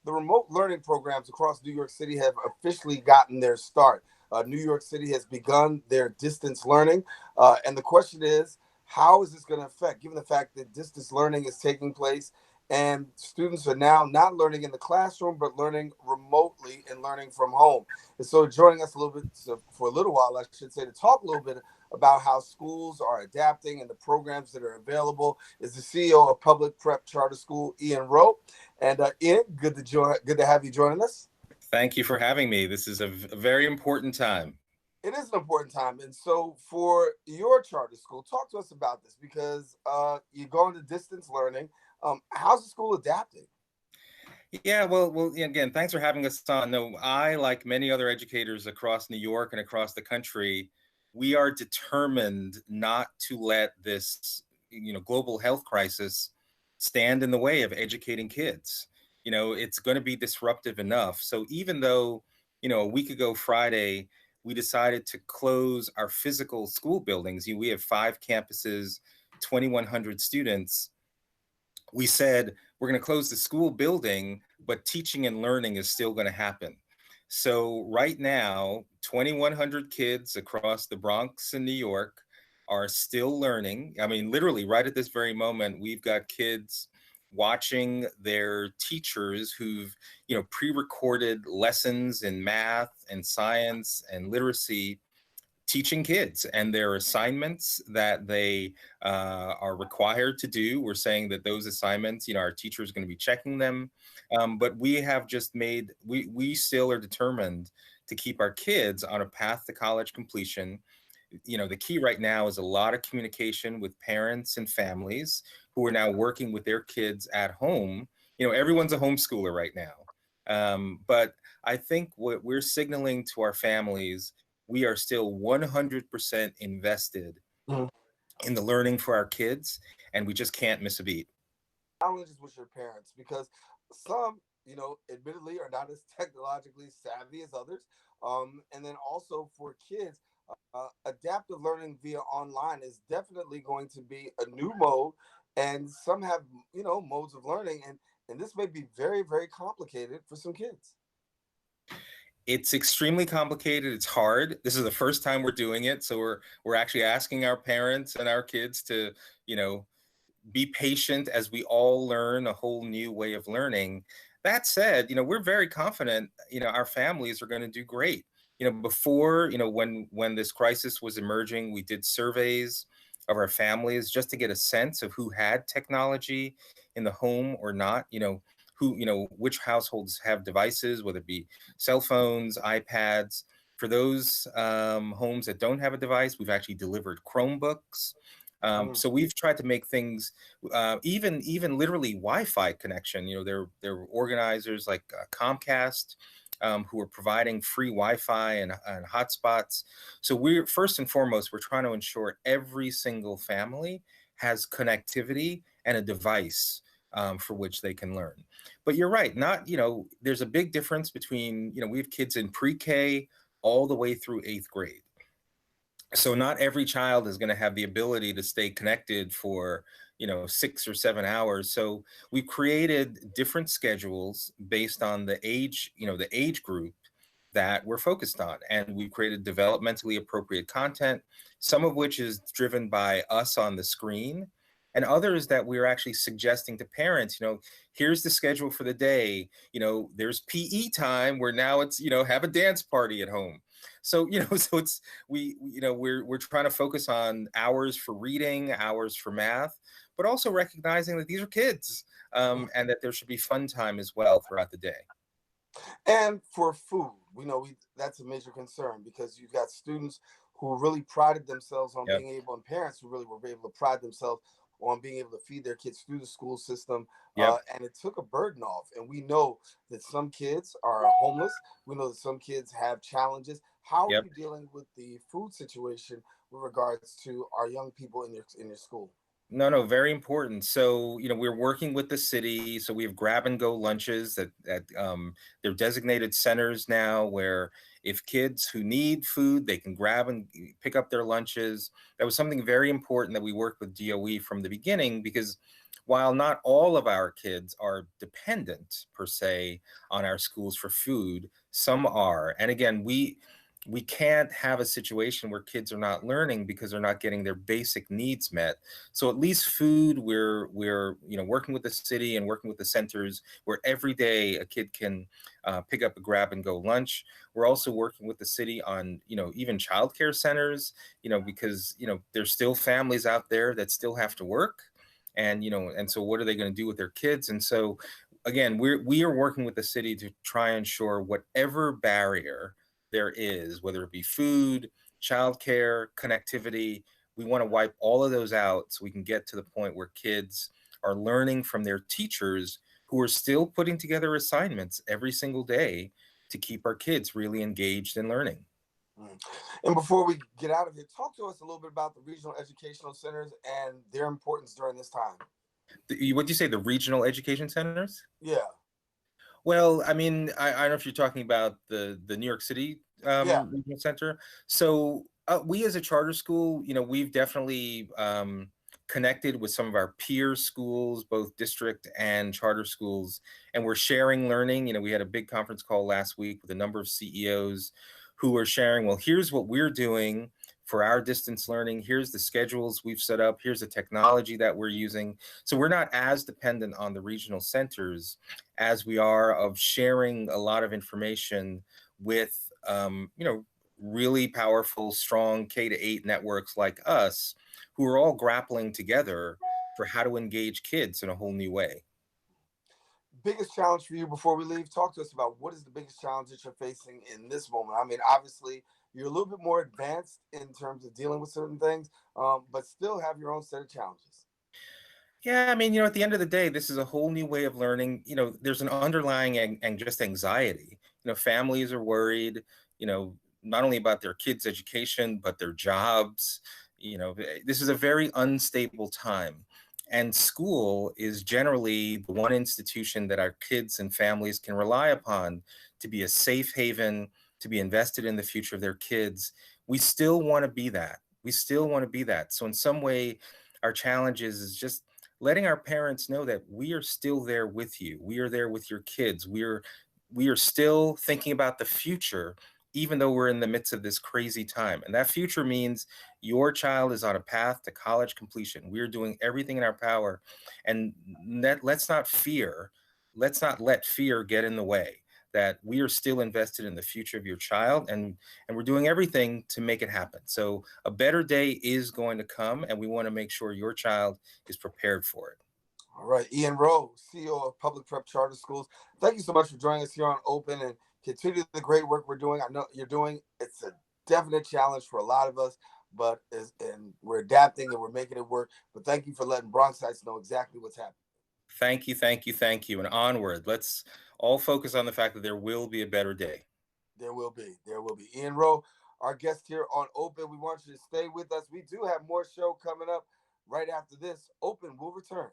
the remote learning programs across New York City have officially gotten their start. New York City has begun their distance learning. And the question is, how is this going to affect, given the fact that distance learning is taking place and students are now not learning in the classroom, but learning remotely and learning from home? And so joining us a little bit, for a little while, I should say, to talk a little bit about how schools are adapting and the programs that are available is the CEO of Public Prep Charter School, Ian Rowe. And Ian, good to have you joining us. Thank you for having me. This is a very important time. It is an important time. And so for your charter school, talk to us about this because you're going to distance learning. How's the school adapting? Yeah, well, again, thanks for having us on. No, I, like many other educators across New York and across the country, we are determined not to let this, global health crisis stand in the way of educating kids. It's going to be disruptive enough. So even though, a week ago Friday, we decided to close our physical school buildings. We have 5 campuses, 2,100 students. We said we're going to close the school building, but teaching and learning is still going to happen. So right now, 2,100 kids across the Bronx and New York are still learning. I mean, literally right at this very moment, we've got kids watching their teachers who've, pre-recorded lessons in math and science and literacy, teaching kids and their assignments that they are required to do. We're saying that those assignments, our teacher is going to be checking them. But we have just we still are determined to keep our kids on a path to college completion. The key right now is a lot of communication with parents and families who are now working with their kids at home. Everyone's a homeschooler right now. But I think what we're signaling to our families, we are still 100% invested Mhm. in the learning for our kids, and we just can't miss a beat. Challenges with your parents because some, admittedly are not as technologically savvy as others. And then also for kids, adaptive learning via online is definitely going to be a new mode. And some have, modes of learning. And this may be very, very complicated for some kids. It's extremely complicated. It's hard. This is the first time we're doing it, so we're actually asking our parents and our kids to, you know, be patient as we all learn a whole new way of learning. That said, we're very confident, our families are going to do great. Before, when this crisis was emerging, we did surveys of our families just to get a sense of who had technology in the home or not, which households have devices, whether it be cell phones, iPads. For those homes that don't have a device, we've actually delivered Chromebooks. Mhm. So we've tried to make things, even literally Wi-Fi connection. There are organizers like Comcast, who are providing free Wi-Fi and hotspots. So we're first and foremost, we're trying to ensure every single family has connectivity and a device for which they can learn. But you're right, not there's a big difference between we have kids in pre-K all the way through 8th grade. So not every child is going to have the ability to stay connected for 6 or 7 hours. So we've created different schedules based on the age, the age group that we're focused on, and we've created developmentally appropriate content, some of which is driven by us on the screen, and others that we're actually suggesting to parents. Here's the schedule for the day. There's PE time where now it's have a dance party at home. So so it's we're trying to focus on hours for reading, hours for math, but also recognizing that these are kids, and that there should be fun time as well throughout the day. And for food, we know that's a major concern because you've got students who really prided themselves on Yep. being able, and parents who really were able to pride themselves on being able to feed their kids through the school system. Yep. And it took a burden off. And we know that some kids are homeless. We know that some kids have challenges. How are Yep. you dealing with the food situation with regards to our young people in your school? No, no, very important. So, we're working with the city. So we have grab and go lunches that they're designated centers now where if kids who need food, they can grab and pick up their lunches. That was something very important that we worked with DOE from the beginning because while not all of our kids are dependent per se on our schools for food, some are. And again, we can't have a situation where kids are not learning because they're not getting their basic needs met. So at least food, we're working with the city and working with the centers where every day a kid can pick up a grab and go lunch. We're also working with the city on even childcare centers, because there's still families out there that still have to work, and so what are they going to do with their kids? And so again, we are working with the city to try and ensure whatever barrier there is, whether it be food, childcare, connectivity, we want to wipe all of those out so we can get to the point where kids are learning from their teachers who are still putting together assignments every single day to keep our kids really engaged in learning. And before we get out of here, talk to us a little bit about the regional educational centers and their importance during this time. What do you say, the regional education centers? Yeah. Well, I mean, I don't know if you're talking about the New York City Yeah. regional center. So we as a charter school, we've definitely connected with some of our peer schools, both district and charter schools, and we're sharing learning. We had a big conference call last week with a number of CEOs who are sharing, well, here's what we're doing for our distance learning. Here's the schedules we've set up. Here's the technology that we're using. So we're not as dependent on the regional centers as we are of sharing a lot of information with, really powerful, strong K-8 networks like us, who are all grappling together for how to engage kids in a whole new way. Biggest challenge for you before we leave? Talk to us about what is the biggest challenge that you're facing in this moment. I mean, obviously, you're a little bit more advanced in terms of dealing with certain things, but still have your own set of challenges. Yeah, I mean, at the end of the day, this is a whole new way of learning. There's an underlying and just anxiety. Families are worried, not only about their kids' education, but their jobs. This is a very unstable time. And school is generally the one institution that our kids and families can rely upon to be a safe haven, to be invested in the future of their kids. We still want to be that. We still want to be that. So in some way, our challenge is just letting our parents know that we are still there with you. We are there with your kids. We are still thinking about the future, even though we're in the midst of this crazy time. And that future means your child is on a path to college completion. We're doing everything in our power. And let's not let fear get in the way, that we are still invested in the future of your child, and we're doing everything to make it happen. So a better day is going to come, and we want to make sure your child is prepared for it. All right, Ian Rowe, CEO of Public Prep Charter Schools. Thank you so much for joining us here on Open, and continue the great work we're doing. I know you're doing. It's a definite challenge for a lot of us, and we're adapting and we're making it work. But thank you for letting Bronxites know exactly what's happening. Thank you, thank you, thank you. And onward. Let's all focus on the fact that there will be a better day. There will be. There will be. Ian Rowe, our guest here on Open. We want you to stay with us. We do have more show coming up right after this. Open will return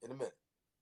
in a minute.